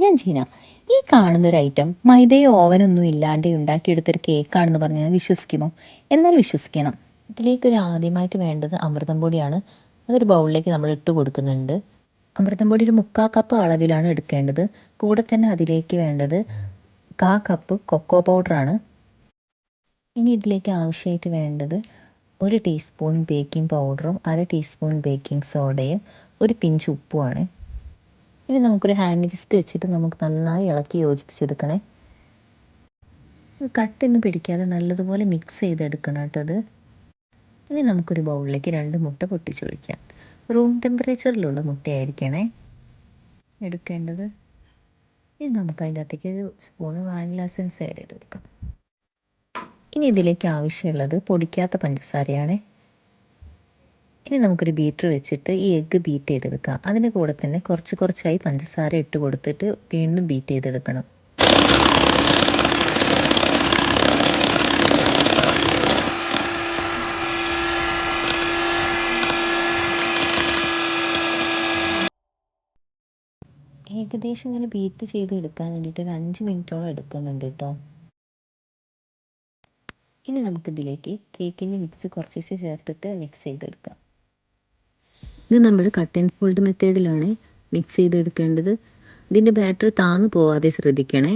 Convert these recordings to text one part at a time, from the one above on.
ഞാൻ ജീന. ഈ കാണുന്നൊരു ഐറ്റം മൈദയോ ഓവനൊന്നും ഇല്ലാണ്ട് ഉണ്ടാക്കിയെടുത്തൊരു കേക്കാണെന്ന് പറഞ്ഞാൽ വിശ്വസിക്കുമോ? എന്നാൽ വിശ്വസിക്കണം. ഇതിലേക്കൊരു ആദ്യമായിട്ട് വേണ്ടത് അമൃതം പൊടിയാണ്. അതൊരു ബൗളിലേക്ക് നമ്മൾ ഇട്ട് കൊടുക്കുന്നുണ്ട്. അമൃതം പൊടി ഒരു 3/4 കപ്പ് അളവിലാണ് എടുക്കേണ്ടത്. കൂടെ തന്നെ അതിലേക്ക് വേണ്ടത് 1/4 കപ്പ് കൊക്കോ പൗഡറാണ്. ഇനി ഇതിലേക്ക് ആവശ്യമായിട്ട് വേണ്ടത് 1 ടീസ്പൂൺ ബേക്കിംഗ് പൗഡറും 1/2 ടീസ്പൂൺ ബേക്കിംഗ് സോഡയും 1 പിഞ്ച് ഉപ്പുമാണ്. ഇനി നമുക്കൊരു ഹാൻഡ് വിസ്ക് വെച്ചിട്ട് നമുക്ക് നന്നായി ഇളക്കി യോജിപ്പിച്ചെടുക്കണേ. കട്ടൊന്നും പിടിക്കാതെ നല്ലതുപോലെ മിക്സ് ചെയ്തെടുക്കണം കേട്ടോ അത്. ഇനി നമുക്കൊരു ബൗളിലേക്ക് 2 മുട്ട പൊട്ടിച്ചൊഴിക്കാം. റൂം ടെമ്പറേച്ചറിലുള്ള മുട്ടയായിരിക്കണേ എടുക്കേണ്ടത്. ഇനി നമുക്ക് അതിൻ്റെ അകത്തേക്ക് ഒരു സ്പൂണ് വാനില എസൻസ് ആഡ് ചെയ്ത് കൊടുക്കാം. ഇനി ഇതിലേക്ക് ആവശ്യമുള്ളത് പൊടിക്കാത്ത പഞ്ചസാരയാണ്. ഇനി നമുക്കൊരു ബീറ്റർ വെച്ചിട്ട് ഈ എഗ്ഗ് ബീറ്റ് ചെയ്തെടുക്കാം. അതിന് കൂടെ തന്നെ കുറച്ച് കുറച്ചായി പഞ്ചസാര ഇട്ട് കൊടുത്തിട്ട് വീണ്ടും ബീറ്റ് ചെയ്തെടുക്കണം. ഏകദേശം ഇങ്ങനെ ബീറ്റ് ചെയ്ത് എടുക്കാൻ വേണ്ടിയിട്ട് ഒരു 5 മിനിറ്റോളം എടുക്കുന്നുണ്ട് കേട്ടോ. ഇനി നമുക്കിതിലേക്ക് കേക്കിൻ്റെ മിക്സ് കുറച്ച് ചേർത്തിട്ട് മിക്സ് ചെയ്തെടുക്കാം. ഇത് നമ്മൾ കട്ട് ആൻഡ് ഫോൾഡ് മെത്തേഡിലാണ് മിക്സ് ചെയ്തെടുക്കേണ്ടത്. ഇതിൻ്റെ ബാറ്റർ താന്നു പോവാതെ ശ്രദ്ധിക്കണേ.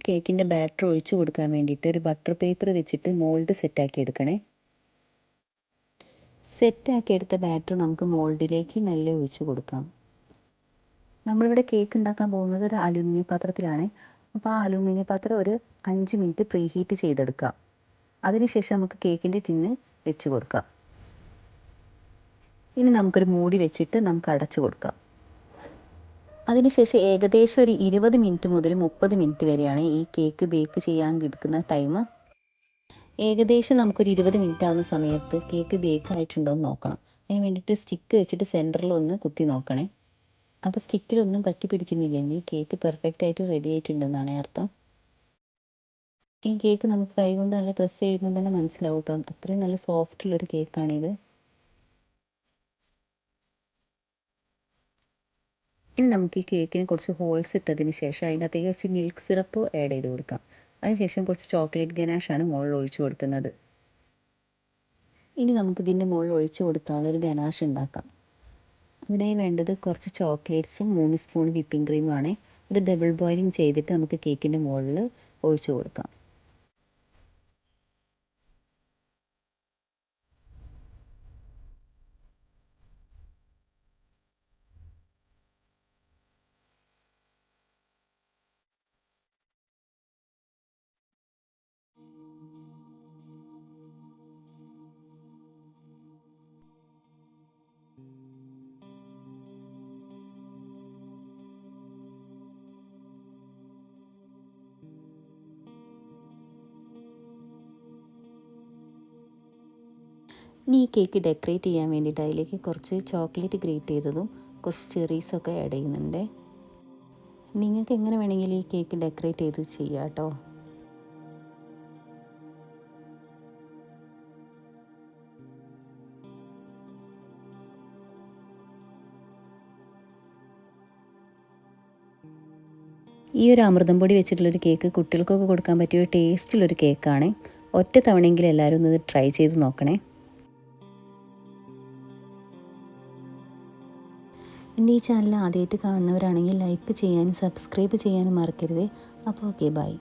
കേക്കിൻ്റെ ബാറ്റർ ഒഴിച്ച് കൊടുക്കാൻ വേണ്ടിയിട്ട് ഒരു ബട്ടർ പേപ്പർ വെച്ചിട്ട് മോൾഡ് സെറ്റാക്കി എടുക്കണേ. സെറ്റാക്കി എടുത്ത ബാറ്റർ നമുക്ക് മോൾഡിലേക്ക് മെല്ലെ ഒഴിച്ച് കൊടുക്കാം. നമ്മളിവിടെ കേക്ക് ഉണ്ടാക്കാൻ പോകുന്നത് ഒരു അലുമിനിയം പാത്രത്തിലാണ്. അപ്പോൾ ആ അലുമിനിയം പാത്രം ഒരു 5 മിനിറ്റ് പ്രീ ഹീറ്റ് ചെയ്തെടുക്കാം. അതിനുശേഷം നമുക്ക് കേക്കിൻ്റെ ടിന്ന് വെച്ച് കൊടുക്കാം. ഇനി നമുക്കൊരു മൂടി വെച്ചിട്ട് നമുക്ക് അടച്ചു കൊടുക്കാം. അതിനുശേഷം ഏകദേശം ഒരു 20 മിനിറ്റ് മുതൽ 30 മിനിറ്റ് വരെയാണ് ഈ കേക്ക് ബേക്ക് ചെയ്യാൻ എടുക്കുന്ന ടൈം. ഏകദേശം നമുക്കൊരു 20 മിനിറ്റ് ആവുന്ന സമയത്ത് കേക്ക് ബേക്ക് ആയിട്ടുണ്ടോ എന്ന് നോക്കണം. അതിന് വേണ്ടിയിട്ട് സ്റ്റിക്ക് വെച്ചിട്ട് സെൻറ്ററിലൊന്ന് കുത്തി നോക്കണേ. അപ്പോൾ സ്റ്റിക്കിലൊന്നും പറ്റി പിടിക്കുന്നില്ലെങ്കിൽ കേക്ക് പെർഫെക്റ്റ് ആയിട്ട് റെഡി ആയിട്ടുണ്ടെന്നാണ് അർത്ഥം. ഈ കേക്ക് നമുക്ക് കൈ കൊണ്ട് നല്ല പ്രസ് ചെയ്യുമ്പോൾ തന്നെ മനസ്സിലാവും കേട്ടോ. അത്രയും നല്ല സോഫ്റ്റുള്ളൊരു കേക്കാണിത്. ഇനി നമുക്ക് ഈ കേക്കിന് കുറച്ച് ഹോൾസ് ഇട്ടതിന് ശേഷം അതിനകത്തേക്ക് കുറച്ച് മിൽക്ക് സിറപ്പ് ആഡ് ചെയ്ത് കൊടുക്കാം. അതിനുശേഷം കുറച്ച് ചോക്ലേറ്റ് ഗനാഷാണ് മുകളിൽ ഒഴിച്ചു കൊടുക്കുന്നത്. ഇനി നമുക്ക് ഇതിൻ്റെ മുകളിൽ ഒഴിച്ചു കൊടുക്കാനുള്ളൊരു ഗനാഷ് ഉണ്ടാക്കാം. അതിനായി വേണ്ടത് കുറച്ച് ചോക്ലേറ്റ്സും 3 സ്പൂൺ വിപ്പിംഗ് ക്രീമുമാണ്. ഇത് ഡബിൾ ബോയിലിംഗ് ചെയ്തിട്ട് നമുക്ക് കേക്കിൻ്റെ മുകളിൽ ഒഴിച്ചു കൊടുക്കാം. ഇനി ഈ കേക്ക് ഡെക്കറേറ്റ് ചെയ്യാൻ വേണ്ടിയിട്ട് അതിലേക്ക് കുറച്ച് ചോക്ലേറ്റ് ഗ്രേറ്റ് ചെയ്തതും കുറച്ച് ചെറീസൊക്കെ ആഡ് ചെയ്യുന്നുണ്ട്. നിങ്ങൾക്ക് എങ്ങനെ വേണമെങ്കിലും ഈ കേക്ക് ഡെക്കറേറ്റ് ചെയ്ത് ചെയ്യാം കേട്ടോ. ഈ ഒരു അമൃതം പൊടി വെച്ചിട്ടുള്ളൊരു കേക്ക് കുട്ടികൾക്കൊക്കെ കൊടുക്കാൻ പറ്റിയ ഒരു ടേസ്റ്റുള്ളൊരു കേക്കാണ്. ഒറ്റ തവണയെങ്കിലും എല്ലാവരും ഒന്ന് ട്രൈ ചെയ്ത് നോക്കണേ. എൻ്റെ ഈ ചാനൽ ആദ്യമായിട്ട് കാണുന്നവരാണെങ്കിൽ ലൈക്ക് ചെയ്യാനും സബ്സ്ക്രൈബ് ചെയ്യാനും മറക്കരുത്. അപ്പോൾ ഓക്കെ, ബൈ.